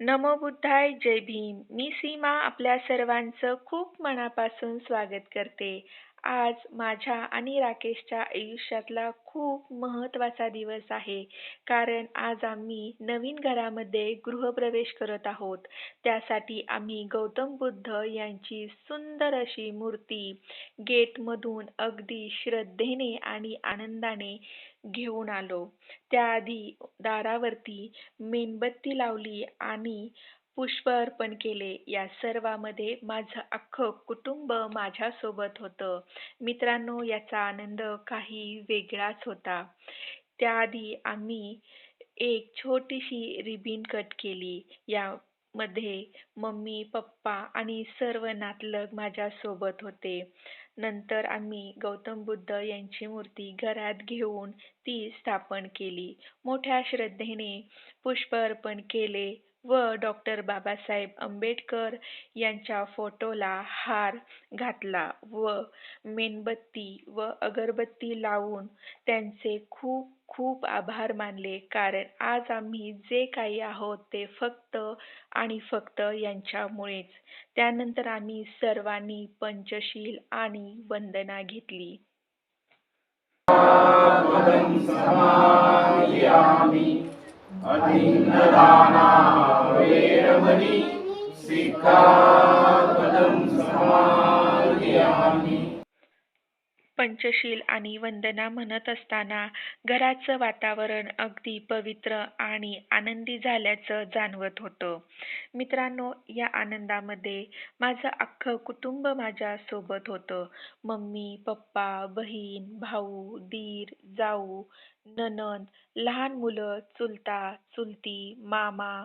नमो बुद्धाय जय भीम. मी सीमा आपल्या सर्वांचं खूप मनापासून स्वागत करते. आज माझ्या आणि राकेशच्या आयुष्यातला खूप महत्त्वाचा दिवस आहे. कारण आज आम्ही नवीन घरामध्ये गृहप्रवेश करत आहोत. त्यासाठी आम्ही गौतम बुद्ध यांची सुंदर अशी मूर्ती गेटमधून अगदी श्रद्धेने आणि आनंदाने घेऊन आलो. त्याआधी दारावरती मेणबत्ती लावली आणि पुष्प अर्पण केले. या सर्वामध्ये माझं अख्खं कुटुंब माझ्यासोबत होतं. मित्रांनो, याचा आनंद काही वेगळाच होता. त्याआधी आम्ही एक छोटीशी रिबीन कट केली. यामध्ये मम्मी, पप्पा आणि सर्व नातलग माझ्यासोबत होते. नंतर आम्ही गौतम बुद्ध यांची मूर्ती घरात घेऊन ती स्थापन केली. मोठ्या श्रद्धेने पुष्प अर्पण केले व डॉक्टर बाबासाहेब आंबेडकर यांच्या फोटोला हार घातला व मेणबत्ती व अगरबत्ती लावून त्यांचे खूप खूप आभार मानले. कारण आज आम्ही जे काही आहोत ते फक्त आणि फक्त यांच्यामुळेच. त्यानंतर आम्ही सर्वांनी पंचशील आणि वंदना घेतली. पदं समाधियामि अतिन्नदाना वेरमणि सिक्खापदं समाधियामि. पंचशील आणि वंदना म्हणत असताना घराचं वातावरण अगदी पवित्र आणि आनंदी झाल्याचं जाणवत होतं. मित्रांनो, या आनंदामध्ये माझं अख्खं कुटुंब माझ्या सोबत होतं. मम्मी, पप्पा, बहीण, भाऊ, दीर, जाऊ, नणंद, लहान मुलं, चुलता, चुलती, मामा,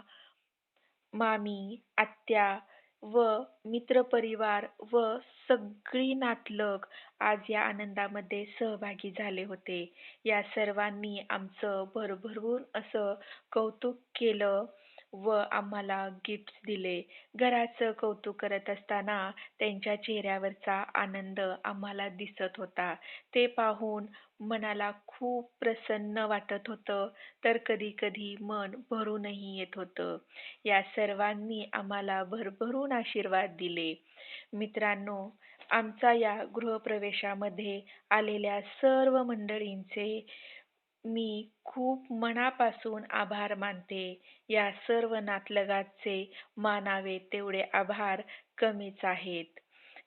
मामी, आत्या व मित्रपरिवार व सगळी नातलग आज या आनंदामध्ये सहभागी झाले होते. या सर्वांनी आमचं भरभरून असं कौतुक केलं व आम्हाला गिफ्ट्स दिले. घराचं कौतुक करत असताना त्यांच्या चेहऱ्यावरचा आनंद आम्हाला दिसत होता. ते पाहून मनाला खूप प्रसन्न वाटत होतं, तर कधी-कधी मन भरूनही येत होतं. या सर्वांनी आम्हाला भरभरून आशीर्वाद दिले. मित्रांनो, आमचा या गृहप्रवेशामध्ये आलेल्या सर्व मंडळींचे मी खूप मनापासून आभार मानते. या सर्व नातलगाचे मानावे तेवढे आभार कमीच आहेत.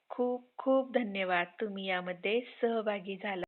खूप खूप धन्यवाद. तुम्ही यामध्ये सहभागी झाला.